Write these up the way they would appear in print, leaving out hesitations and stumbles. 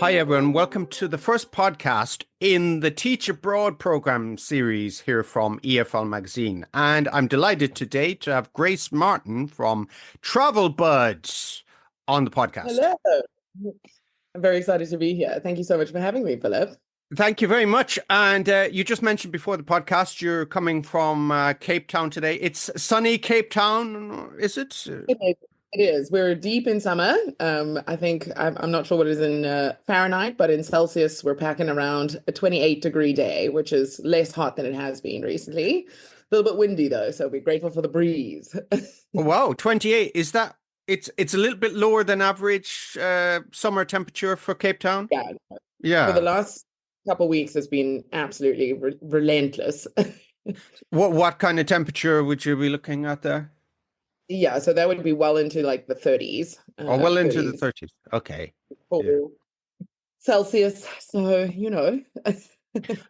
Hi, everyone. Welcome to the first podcast in the Teach Abroad program series here from EFL Magazine. And I'm delighted today to have Grace Martin from TravelBud on the podcast. Hello. I'm very excited to be here. Thank you so much for having me, Philip. Thank you very much. And you just mentioned before the podcast you're coming from Cape Town today. It's sunny Cape Town, is it? It is. It is. We're deep in summer. I think I'm not sure what it is in Fahrenheit, but in Celsius, we're packing around a 28-degree day, which is less hot than it has been recently. A little bit windy though, so we're grateful for the breeze. Wow, 28. Is that it's a little bit lower than average summer temperature for Cape Town? Yeah. For the Yeah. last couple of weeks, it's been absolutely relentless. What kind of temperature would you be looking at there? Yeah, so that would be well into like the 30s, Oh, well into the 30s 30s. Okay. Yeah. for Celsius. So,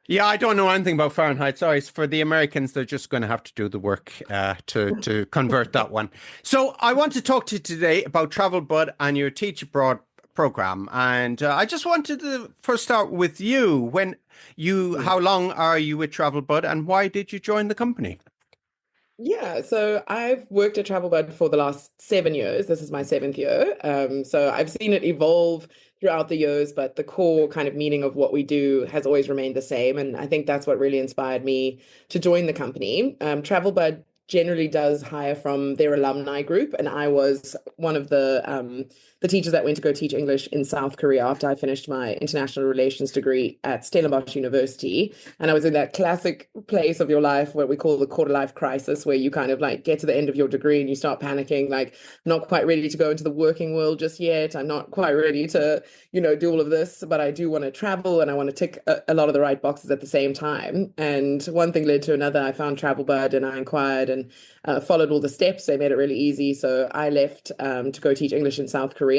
Yeah, I don't know anything about Fahrenheit. Sorry, for the Americans, they're just going to have to do the work to convert that one. So I want to talk to you today about TravelBud and your Teach Abroad program. And I just wanted to first start with you. How long are you with TravelBud and why did you join the company? Yeah, so I've worked at TravelBud for the last 7 years. This is my seventh year. So I've seen it evolve throughout the years, but the core kind of meaning of what we do has always remained the same. And I think that's what really inspired me to join the company. TravelBud generally does hire from their alumni group, and I was one of the teachers that went to go teach English in South Korea after I finished my international relations degree at Stellenbosch University. And I was in that classic place of your life where we call the quarter life crisis, where you kind of like get to the end of your degree and you start panicking, like, not quite ready to go into the working world just yet. I'm not quite ready to, do all of this, but I do want to travel and I want to tick a lot of the right boxes at the same time. And one thing led to another. I found TravelBud and I inquired and followed all the steps. They made it really easy. So I left to go teach English in South Korea.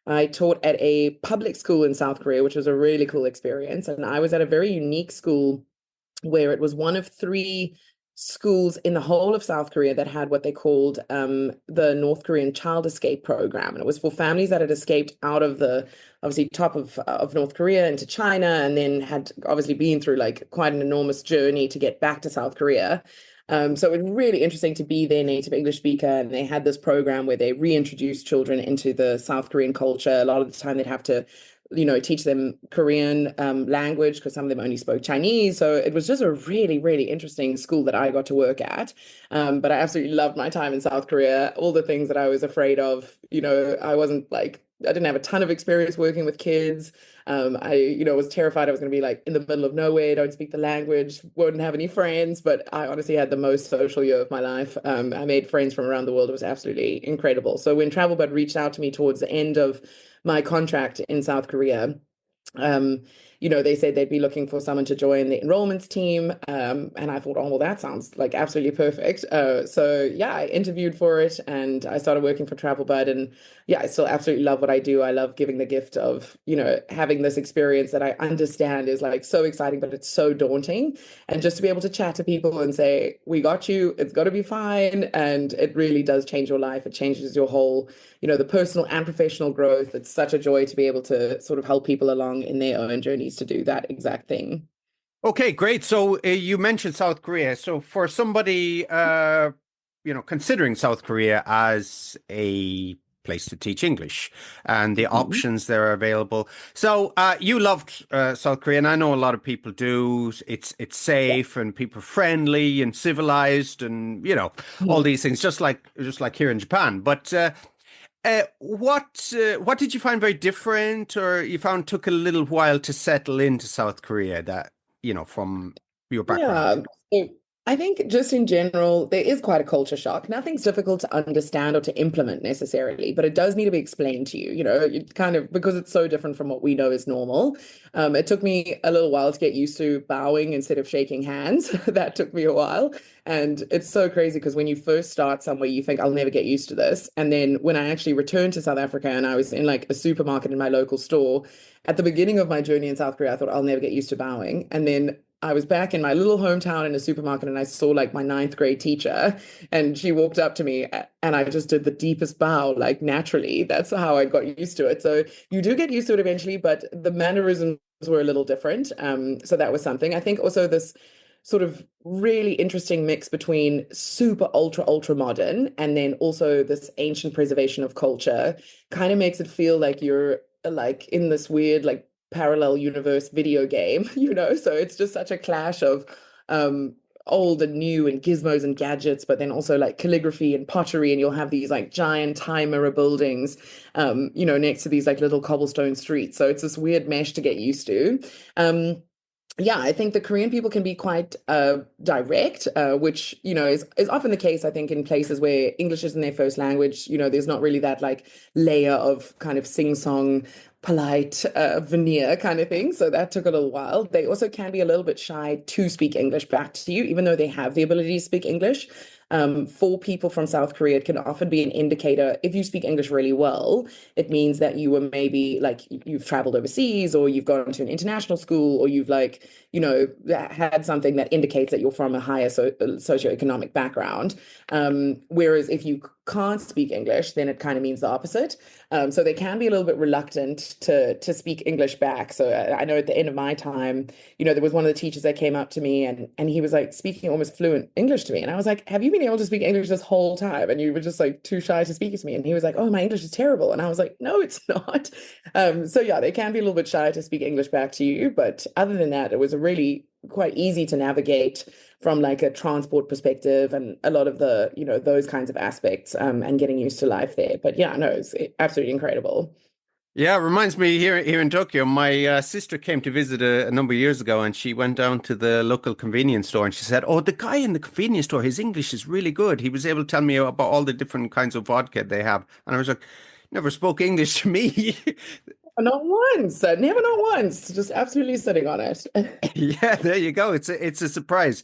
I taught at a public school in South Korea, which was a really cool experience. And I was at a very unique school where it was one of three schools in the whole of South Korea that had what they called the North Korean Child Escape Program. And it was for families that had escaped out of the obviously top of North Korea into China and then had obviously been through like quite an enormous journey to get back to South Korea. So it was really interesting to be their native English speaker. And they had this program where they reintroduced children into the South Korean culture. A lot of the time they'd have to, teach them Korean language because some of them only spoke Chinese. So it was just a really, really interesting school that I got to work at. But I absolutely loved my time in South Korea. All the things that I was afraid of, I didn't have a ton of experience working with kids. I was terrified I was going to be like in the middle of nowhere, don't speak the language, wouldn't have any friends. But I honestly had the most social year of my life. I made friends from around the world. It was absolutely incredible. So when TravelBud reached out to me towards the end of my contract in South Korea, um, they said they'd be looking for someone to join the enrollments team. And I thought, oh, well, that sounds like absolutely perfect. So yeah, I interviewed for it and I started working for TravelBud. And yeah, I still absolutely love what I do. I love giving the gift of, having this experience that I understand is like so exciting, but it's so daunting. And just to be able to chat to people and say, we got you, it's got to be fine. And it really does change your life. It changes your whole, the personal and professional growth. It's such a joy to be able to sort of help people along in their own journeys to do that exact thing. Okay, great. So you mentioned South Korea. So for somebody, considering South Korea as a place to teach English and the Mhm. options that are available. So you loved South Korea, and I know a lot of people do. It's Yeah. safe and people friendly and civilized, and all Mhm. these things, just like here in Japan. But what did you find very different, or you found took a little while to settle into South Korea that, from your background? Yeah. So I think just in general, there is quite a culture shock. Nothing's difficult to understand or to implement necessarily, but it does need to be explained to you, you kind of because it's so different from what we know is normal. It took me a little while to get used to bowing instead of shaking hands. That took me a while. And it's so crazy because when you first start somewhere, you think, I'll never get used to this. And then when I actually returned to South Africa and I was in like a supermarket in my local store, at the beginning of my journey in South Korea, I thought I'll never get used to bowing. And then I was back in my little hometown in a supermarket and I saw like my ninth grade teacher and she walked up to me and I just did the deepest bow, like naturally. That's how I got used to it. So you do get used to it eventually, but the mannerisms were a little different. So that was something. I think also this sort of really interesting mix between super ultra modern and then also this ancient preservation of culture kind of makes it feel like you're like in this weird like parallel universe video game, so it's just such a clash of um old and new and gizmos and gadgets, but then also like calligraphy and pottery, and you'll have these like giant time mirror buildings next to these like little cobblestone streets, so it's this weird mesh to get used to. Yeah, I think the Korean people can be quite direct, which is often the case. I think in places where English isn't their first language, there's not really that like layer of kind of sing-song, polite veneer kind of thing. So that took a little while. They also can be a little bit shy to speak English back to you, even though they have the ability to speak English. For people from South Korea, it can often be an indicator. If you speak English really well, it means that you were maybe like you've traveled overseas or you've gone to an international school or you've like, had something that indicates that you're from a higher socioeconomic background. Whereas if you can't speak English, then it kind of means the opposite. So they can be a little bit reluctant to speak English back. So I know at the end of my time, there was one of the teachers that came up to me and he was like speaking almost fluent English to me. And I was like, have you been able to speak English this whole time? And you were just like too shy to speak to me. And he was like, oh, my English is terrible. And I was like, no, it's not. So yeah, they can be a little bit shy to speak English back to you. But other than that, it was a really quite easy to navigate from like a transport perspective and a lot of the, those kinds of aspects, and getting used to life there. But yeah, no, it's absolutely incredible. Yeah, it reminds me here in Tokyo. My sister came to visit a number of years ago, and she went down to the local convenience store, and she said, "Oh, the guy in the convenience store, his English is really good. He was able to tell me about all the different kinds of vodka they have." And I was like, "Never spoke English to me." Not once, never, not once, just absolutely sitting on it. Yeah, there you go. It's a surprise.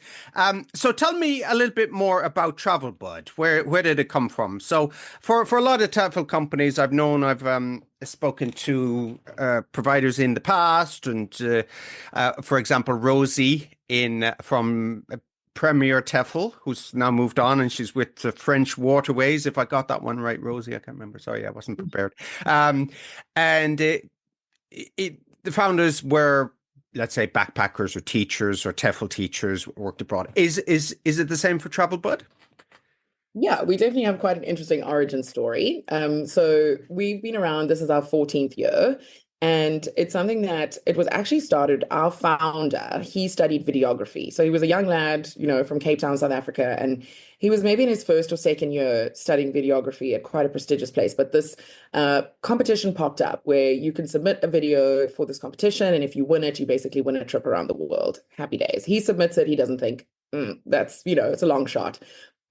So tell me a little bit more about TravelBud. Where did it come from? So for a lot of TEFL companies I've spoken to providers in the past, and for example, Rosie in from Premier TEFL, who's now moved on, and she's with the French Waterways. If I got that one right, Rosie, I can't remember. Sorry, I wasn't prepared. And the founders were, let's say, backpackers or teachers or TEFL teachers worked abroad. Is it the same for TravelBud? Yeah, we definitely have quite an interesting origin story. So we've been around, this is our 14th year, and it's something that it was actually started, our founder, he studied videography. So he was a young lad, from Cape Town, South Africa, and he was maybe in his first or second year studying videography at quite a prestigious place. But this competition popped up where you can submit a video for this competition, and if you win it, you basically win a trip around the world. Happy days. He submits it, he doesn't think, that's, it's a long shot.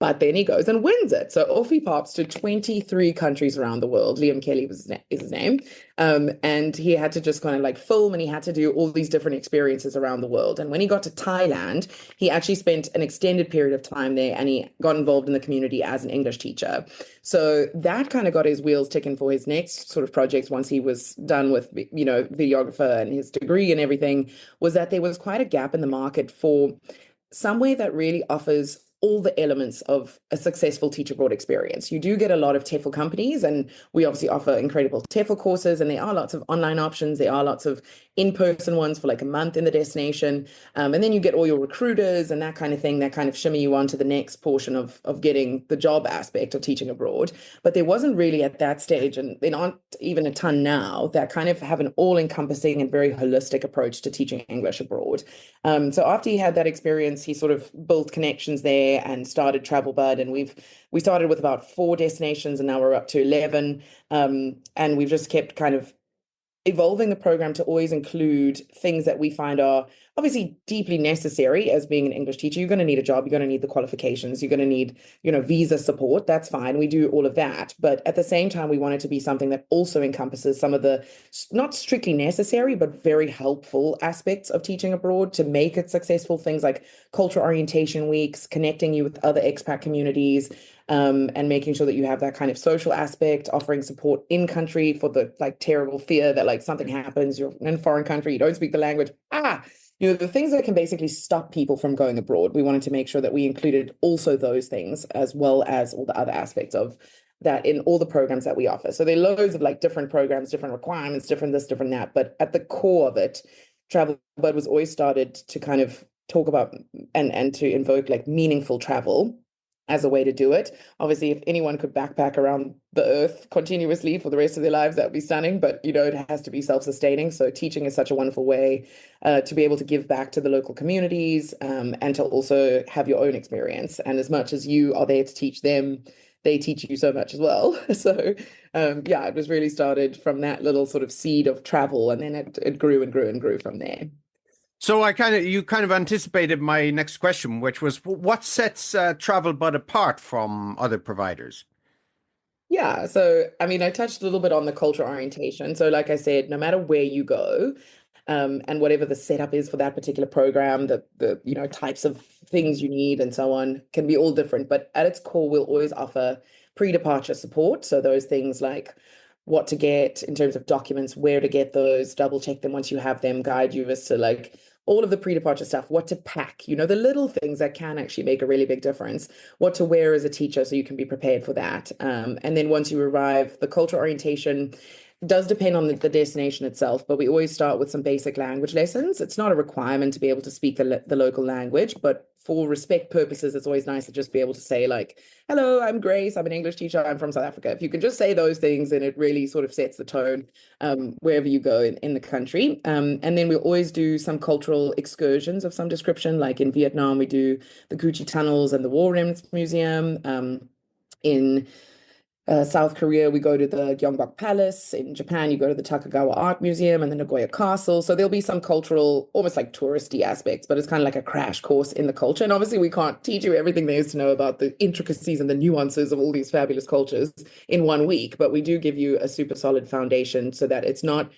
But then he goes and wins it. So off he pops to 23 countries around the world. Liam Kelly is his name. And he had to just kind of like film, and he had to do all these different experiences around the world. And when he got to Thailand, he actually spent an extended period of time there, and he got involved in the community as an English teacher. So that kind of got his wheels ticking for his next sort of projects once he was done with, videographer and his degree and everything, was that there was quite a gap in the market for somewhere that really offers all the elements of a successful teach abroad experience. You do get a lot of TEFL companies, and we obviously offer incredible TEFL courses, and there are lots of online options. There are lots of in-person ones for like a month in the destination. And then you get all your recruiters and that kind of thing that kind of shimmy you on to the next portion of getting the job aspect of teaching abroad. But there wasn't really at that stage, and there aren't even a ton now, that kind of have an all-encompassing and very holistic approach to teaching English abroad. So after he had that experience, he sort of built connections there and started TravelBud, and we started with about 4 destinations, and now we're up to 11. And we've just kept kind of evolving the program to always include things that we find are obviously deeply necessary as being an English teacher. You're going to need a job, you're going to need the qualifications, you're going to need, visa support. That's fine. We do all of that. But at the same time, we want it to be something that also encompasses some of the not strictly necessary, but very helpful aspects of teaching abroad to make it successful. Things like cultural orientation weeks, connecting you with other expat communities, and making sure that you have that kind of social aspect, offering support in country for the like terrible fear that like something happens, you're in a foreign country, you don't speak the language. the things that can basically stop people from going abroad. We wanted to make sure that we included also those things as well as all the other aspects of that in all the programs that we offer. So there are loads of like different programs, different requirements, different this, different that. But at the core of it, TravelBud was always started to kind of talk about and to invoke like meaningful travel as a way to do it. Obviously, if anyone could backpack around the earth continuously for the rest of their lives, that would be stunning. But it has to be self-sustaining. So teaching is such a wonderful way to be able to give back to the local communities and to also have your own experience. And as much as you are there to teach them, they teach you so much as well. So yeah, it was really started from that little sort of seed of travel, and then it grew and grew and grew from there. So you kind of anticipated my next question, which was what sets TravelBud apart from other providers? Yeah, so I mean, I touched a little bit on the cultural orientation. So, like I said, no matter where you go, and whatever the setup is for that particular program, the types of things you need and so on can be all different. But at its core, we'll always offer pre-departure support. So those things like what to get in terms of documents, where to get those, double check them once you have them, guide you as to like all of the pre-departure stuff, what to pack, the little things that can actually make a really big difference, what to wear as a teacher so you can be prepared for that. And then once you arrive, the cultural orientation does depend on the destination itself, but we always start with some basic language lessons. It's not a requirement to be able to speak the local language, but for respect purposes, it's always nice to just be able to say like, hello, I'm Grace, I'm an English teacher, I'm from South Africa. If you can just say those things, then it really sort of sets the tone wherever you go in the country. And then we'll always do some cultural excursions of some description, like in Vietnam, we do the Gucci Tunnels and the War Remnants Museum. In South Korea, we go to the Gyeongbok Palace. In Japan, you go to the Takagawa Art Museum and the Nagoya Castle. So there'll be some cultural, almost like touristy aspects, but it's kind of like a crash course in the culture. And obviously, we can't teach you everything there is to know about the intricacies and the nuances of all these fabulous cultures in 1 week, but we do give you a super solid foundation so that it's not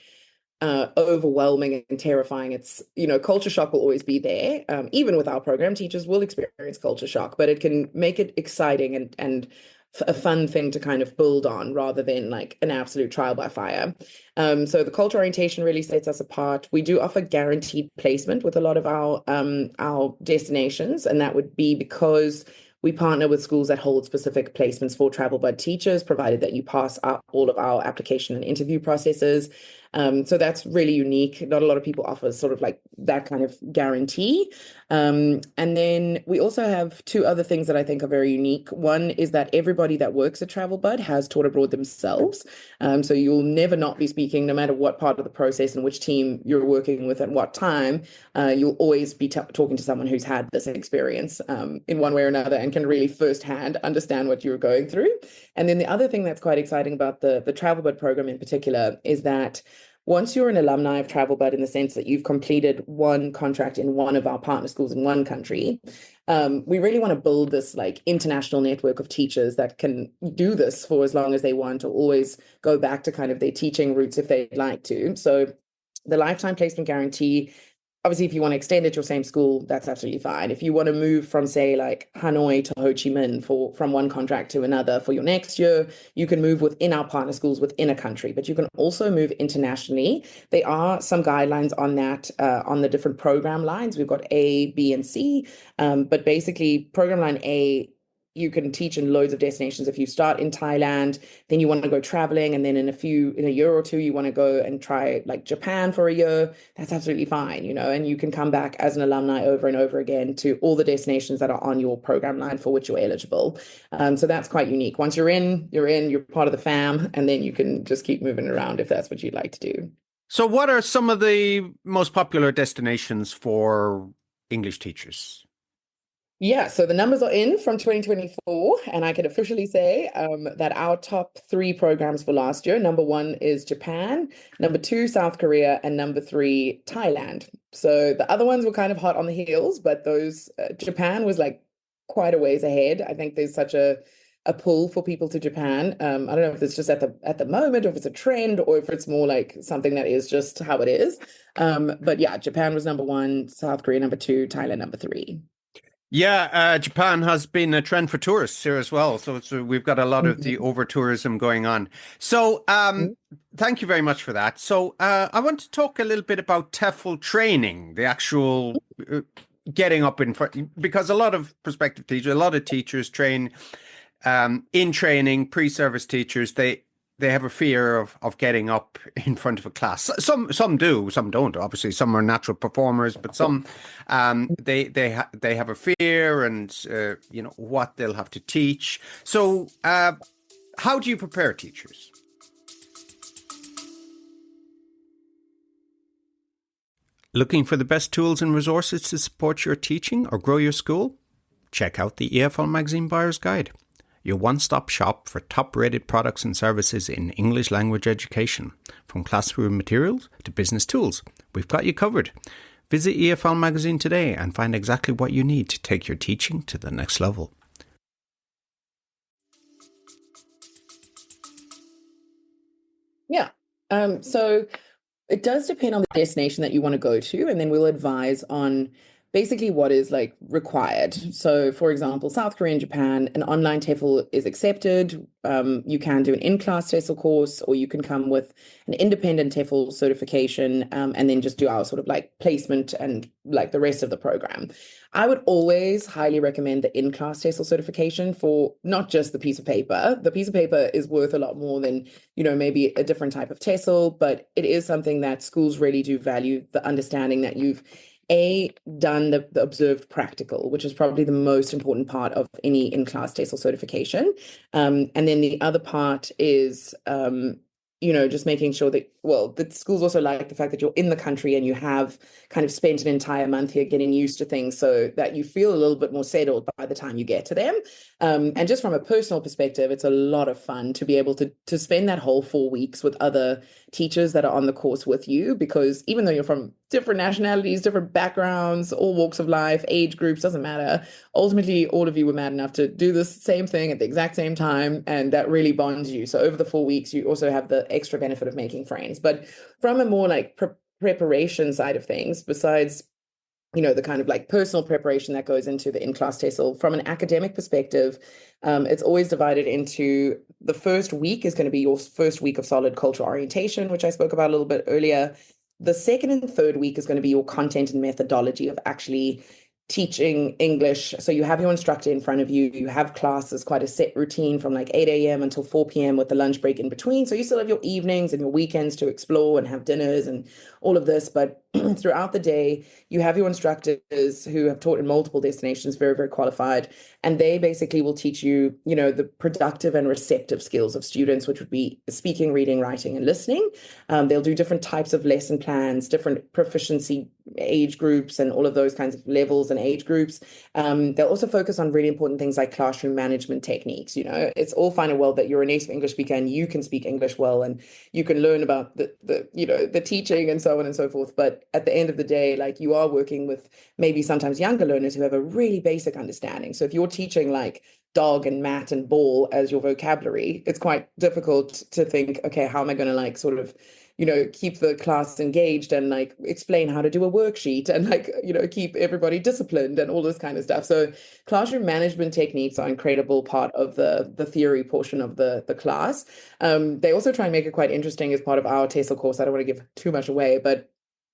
overwhelming and terrifying. It's, culture shock will always be there. Even with our program, teachers will experience culture shock, but it can make it exciting and a fun thing to kind of build on rather than like an absolute trial by fire. So the culture orientation really sets us apart. We do offer guaranteed placement with a lot of our destinations, and that would be because we partner with schools that hold specific placements for TravelBud teachers, provided that you pass up all of our application and interview processes. So that's really unique. Not a lot of people offer sort of like that kind of guarantee. And then we also have two other things that I think are very unique. One is that everybody that works at TravelBud has taught abroad themselves. So you'll never not be speaking, no matter what part of the process and which team you're working with at what time. You'll always be talking to someone who's had this experience in one way or another and can really firsthand understand what you're going through. And then the other thing that's quite exciting about the TravelBud program in particular is that once you're an alumni of TravelBud in the sense that you've completed one contract in one of our partner schools in one country, we really want to build this like international network of teachers that can do this for as long as they want, or always go back to kind of their teaching roots if they'd like to. So the lifetime placement guarantee, obviously, if you want to extend it to your same school, that's absolutely fine. If you want to move from, say, like Hanoi to Ho Chi Minh from one contract to another for your next year, you can move within our partner schools within a country, but you can also move internationally. There are some guidelines on that on the different program lines. We've got A, B, and C, but basically program line A, you can teach in loads of destinations. If you start in Thailand, then you want to go traveling, and then in a year or two, you want to go and try like Japan for a year. That's absolutely fine, and you can come back as an alumni over and over again to all the destinations that are on your program line for which you're eligible. So that's quite unique. Once you're in, you're part of the fam, and then you can just keep moving around if that's what you'd like to do. So what are some of the most popular destinations for English teachers? Yeah, so the numbers are in from 2024, and I can officially say that our top three programs for last year, number one is Japan, number two, South Korea, and number three, Thailand. So the other ones were kind of hot on the heels, but Japan was like quite a ways ahead. I think there's such a pull for people to Japan. I don't know if it's just at the moment, or if it's a trend, or if it's more like something that is just how it is. But yeah, Japan was number one, South Korea number two, Thailand number three. Yeah, Japan has been a trend for tourists here as well. So we've got a lot of the Mhm. over tourism going on. So thank you very much for that. So I want to talk a little bit about TEFL training, the actual getting up in front, because a lot of prospective teachers, a lot of teachers train in training, pre-service teachers, they have a fear of getting up in front of a class. Some do, some don't. Obviously, some are natural performers, but some they have a fear and what they'll have to teach. So, how do you prepare teachers? Looking for the best tools and resources to support your teaching or grow your school? Check out the EFL Magazine Buyer's Guide, your one-stop shop for top-rated products and services in English language education. From classroom materials to business tools, we've got you covered. Visit EFL Magazine today and find exactly what you need to take your teaching to the next level. Yeah. So it does depend on the destination that you want to go to, and then we'll advise on basically what is like required. So, for example, South Korea and Japan, an online TEFL is accepted. You can do an in-class TESOL course, or you can come with an independent TEFL certification, and then just do our sort of like placement and like the rest of the program. I would always highly recommend the in-class TESOL certification for not just the piece of paper. The piece of paper is worth a lot more than, maybe a different type of TESOL, but it is something that schools really do value, the understanding that you've done the observed practical, which is probably the most important part of any in-class TESOL certification. And then the other part is just making sure that, well, the schools also like the fact that you're in the country and you have kind of spent an entire month here getting used to things so that you feel a little bit more settled by the time you get to them. And just from a personal perspective, it's a lot of fun to be able to spend that whole 4 weeks with other teachers that are on the course with you, because even though you're from different nationalities, different backgrounds, all walks of life, age groups, doesn't matter. Ultimately, all of you were mad enough to do the same thing at the exact same time, and that really bonds you. So over the 4 weeks, you also have the extra benefit of making friends. But from a more like preparation side of things, besides the kind of like personal preparation that goes into the in-class TESOL, from an academic perspective, it's always divided into the first week is going to be your first week of solid cultural orientation, which I spoke about a little bit earlier. The second and third week is going to be your content and methodology of actually teaching English. So you have your instructor in front of you, you have classes, quite a set routine from like 8 a.m. until 4 p.m. with the lunch break in between. So you still have your evenings and your weekends to explore and have dinners and all of this. But throughout the day, you have your instructors who have taught in multiple destinations, very, very qualified. And they basically will teach you, the productive and receptive skills of students, which would be speaking, reading, writing, and listening. They'll do different types of lesson plans, different proficiency age groups, and all of those kinds of levels and age groups. They'll also focus on really important things like classroom management techniques. It's all fine and well that you're a native English speaker and you can speak English well, and you can learn about the teaching and so on and so forth. But at the end of the day, like, you are working with maybe sometimes younger learners who have a really basic understanding. So if you're teaching like dog and mat and ball as your vocabulary, it's quite difficult to think, okay, how am I going to like sort of keep the class engaged and like explain how to do a worksheet and like, keep everybody disciplined and all this kind of stuff. So classroom management techniques are an incredible part of the theory portion of the class. They also try and make it quite interesting as part of our TESOL course. I don't want to give too much away, but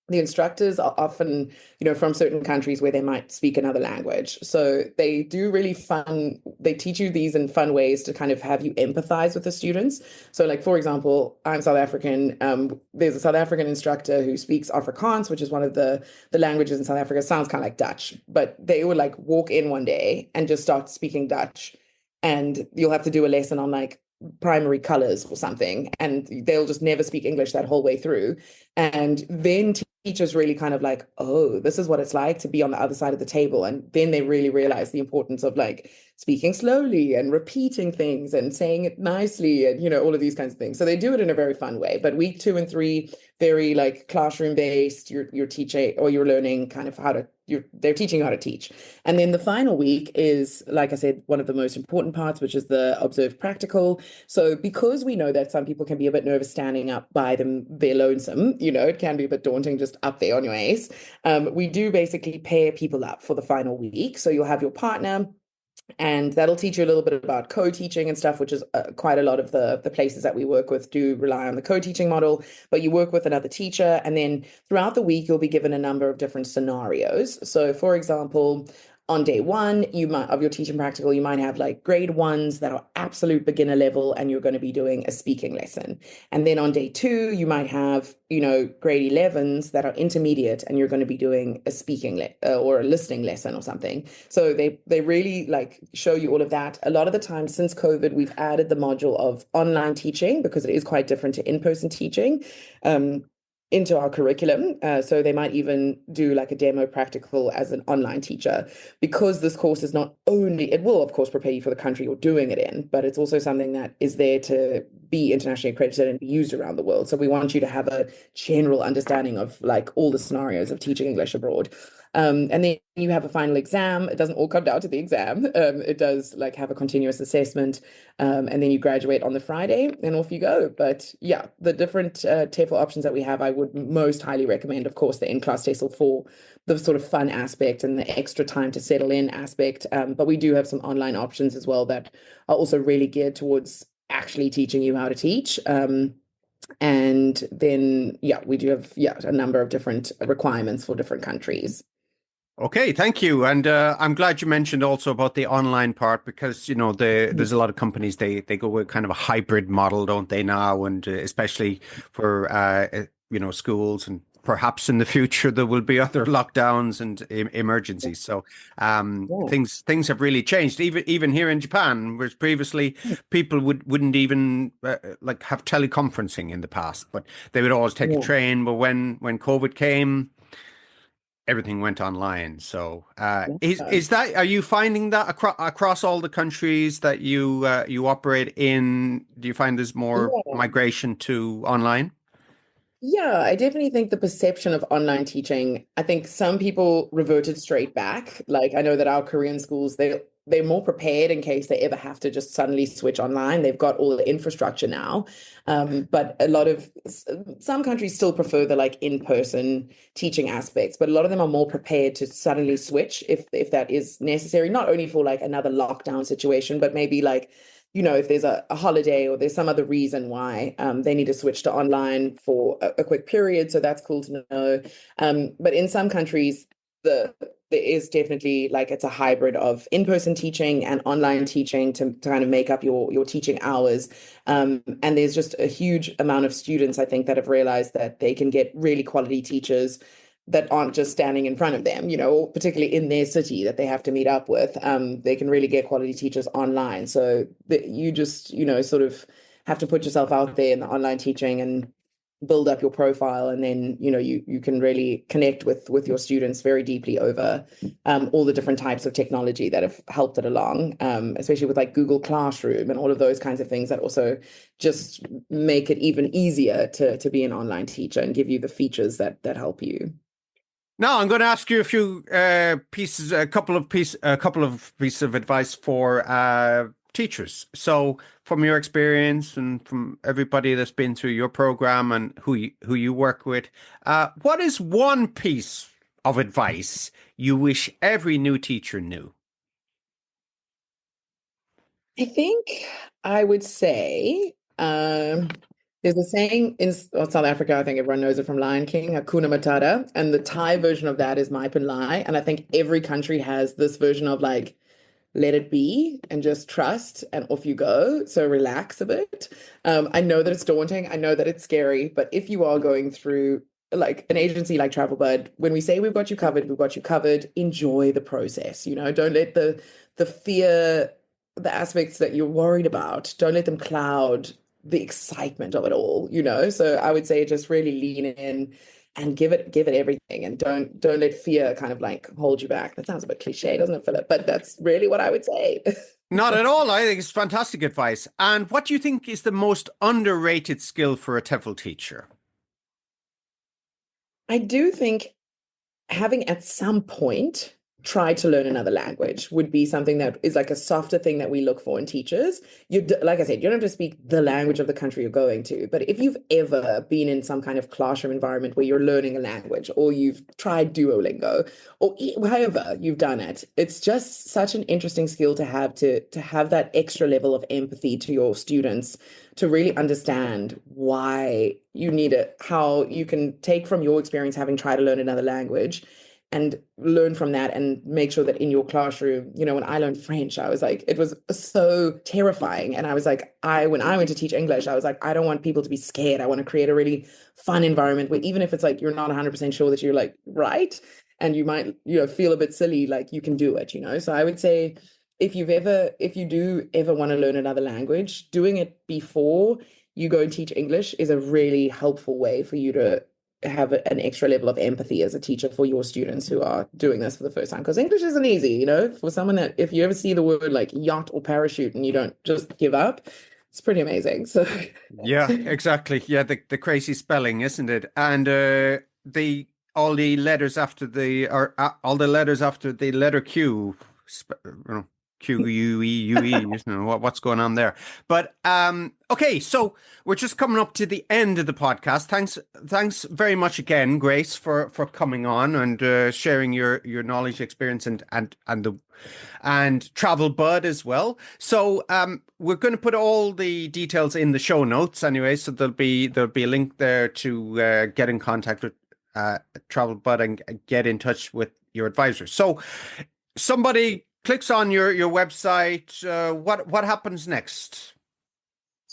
the instructors are often, from certain countries where they might speak another language. So they do really they teach you these in fun ways to kind of have you empathize with the students. So like, for example, I'm South African. There's a South African instructor who speaks Afrikaans, which is one of the languages in South Africa. It sounds kind of like Dutch, but they would like walk in one day and just start speaking Dutch. And you'll have to do a lesson on like primary colors or something, and they'll just never speak English that whole way through. And then teachers really kind of like, oh, this is what it's like to be on the other side of the table. And then they really realize the importance of like speaking slowly and repeating things and saying it nicely and, all of these kinds of things. So they do it in a very fun way. But week 2 and 3, very like classroom based, you're teaching or you're learning kind of they're teaching you how to teach. And then the final week is, like I said, one of the most important parts, which is the observed practical. So because we know that some people can be a bit nervous standing up by their lonesome, it can be a bit daunting just up there on your ace. We do basically pair people up for the final week. So you'll have your partner, and that'll teach you a little bit about co-teaching and stuff, which is quite a lot of the places that we work with do rely on the co-teaching model. But you work with another teacher, and then throughout the week, you'll be given a number of different scenarios. So, for example, on day one, of your teaching practical, you might have like grade ones that are absolute beginner level, and you're going to be doing a speaking lesson. And then on day two, you might have, grade 11s that are intermediate, and you're going to be doing a speaking or a listening lesson or something. So they really like show you all of that. A lot of the time since COVID, we've added the module of online teaching because it is quite different to in-person teaching. Into our curriculum. So they might even do like a demo practical as an online teacher, because this course is not only, it will of course prepare you for the country you're doing it in, but it's also something that is there to be internationally accredited and be used around the world. So we want you to have a general understanding of like all the scenarios of teaching English abroad. And then you have a final exam. It doesn't all come down to the exam. It does like have a continuous assessment. And then you graduate on the Friday and off you go. But yeah, the different TEFL options that we have, I would most highly recommend, of course, the in-class TESOL for the sort of fun aspect and the extra time to settle in aspect. But we do have some online options as well that are also really geared towards actually teaching you how to teach. And then, we do have, a number of different requirements for different countries. Okay, thank you. And I'm glad you mentioned also about the online part because, there's a lot of companies, they go with kind of a hybrid model, don't they now? And especially for, schools, and perhaps in the future there will be other lockdowns and emergencies. So things have really changed. Even here in Japan, whereas previously people wouldn't even like have teleconferencing in the past, but they would always take a train. But when COVID came, everything went online. So, is that, are you finding that across all the countries that you operate in? Do you find there's more Yeah. migration to online? Yeah, I definitely think the perception of online teaching, I think some people reverted straight back. Like I know that our Korean schools, they're more prepared in case they ever have to just suddenly switch online. They've got all the infrastructure now. But a lot of some countries still prefer the like in-person teaching aspects, but a lot of them are more prepared to suddenly switch if that is necessary, not only for like another lockdown situation, but maybe like if there's a holiday or there's some other reason why they need to switch to online for a quick period. So that's cool to know. But in some countries, there is definitely like it's a hybrid of in-person teaching and online teaching to kind of make up your teaching hours. And there's just a huge amount of students, I think, that have realized that they can get really quality teachers that aren't just standing in front of them, or particularly in their city that they have to meet up with. They can really get quality teachers online. So you just, sort of have to put yourself out there in the online teaching and build up your profile. And then, you can really connect with your students very deeply over all the different types of technology that have helped it along, especially with like Google Classroom and all of those kinds of things that also just make it even easier to be an online teacher and give you the features that help you. Now I'm going to ask you a few a couple of pieces of advice for teachers. So, from your experience and from everybody that's been through your program and who you work with, what is one piece of advice you wish every new teacher knew? I think I would say there's a saying in South Africa, I think everyone knows it from Lion King, Hakuna Matata, and the Thai version of that is Mai Pen Lai. And I think every country has this version of like, let it be and just trust and off you go. So relax a bit. I know that it's daunting. I know that it's scary, but if you are going through like an agency like TravelBud, when we say we've got you covered, we've got you covered. Enjoy the process. Don't let the fear, the aspects that you're worried about, don't let them cloud the excitement of it all. So I would say just really lean in and give it everything, and don't let fear kind of like hold you back. That sounds a bit cliche, doesn't it, Philip? But that's really what I would say. Not at all. I think it's fantastic advice. And what do you think is the most underrated skill for a TEFL teacher? I do think having at some point tried to learn another language would be something that is like a softer thing that we look for in teachers. Like I said, you don't have to speak the language of the country you're going to, but if you've ever been in some kind of classroom environment where you're learning a language, or you've tried Duolingo, or however you've done it, it's just such an interesting skill to have that extra level of empathy to your students, to really understand why you need it, how you can take from your experience having tried to learn another language and learn from that, and make sure that in your classroom, when I learned French, I was like, it was so terrifying. And I was like, when I went to teach English, I was like, I don't want people to be scared. I want to create a really fun environment where even if it's like, you're not 100% sure that you're like, right. And you might, feel a bit silly, like you can do it, So I would say, if you do ever want to learn another language, doing it before you go and teach English is a really helpful way for you to have an extra level of empathy as a teacher for your students who are doing this for the first time. Because English isn't easy, for someone that, if you ever see the word like yacht or parachute and you don't just give up, it's pretty amazing. So Yeah, exactly. Yeah, the crazy spelling, isn't it? And the all the letters after all the letters after the letter Q, QUEUE, what's going on there. But okay, so we're just coming up to the end of the podcast. Thanks very much again, Grace, for coming on and sharing your knowledge, experience, and TravelBud as well. So we're going to put all the details in the show notes anyway. So there'll be a link there to get in contact with TravelBud and get in touch with your advisor. So somebody clicks on your website. What happens next?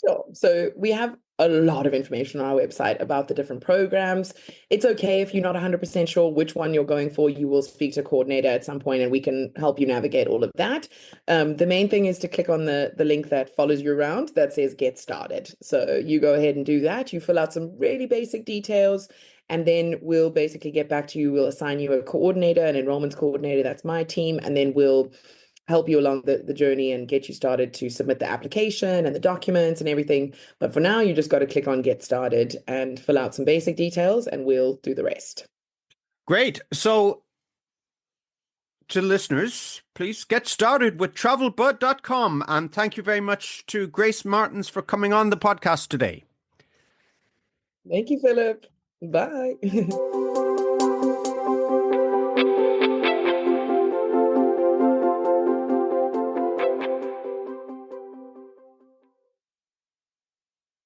Sure. So we have a lot of information on our website about the different programs. It's okay if you're not 100% sure which one you're going for. You will speak to a coordinator at some point and we can help you navigate all of that. The main thing is to click on the link that follows you around that says get started. So you go ahead and do that. You fill out some really basic details, and then we'll basically get back to you. We'll assign you a coordinator, an enrollments coordinator. That's my team. And then we'll help you along the journey and get you started to submit the application and the documents and everything. But for now, you just got to click on get started and fill out some basic details, and we'll do the rest. Great. So to listeners, please get started with travelbud.com. And thank you very much to Grace Martins for coming on the podcast today. Thank you, Philip. Bye.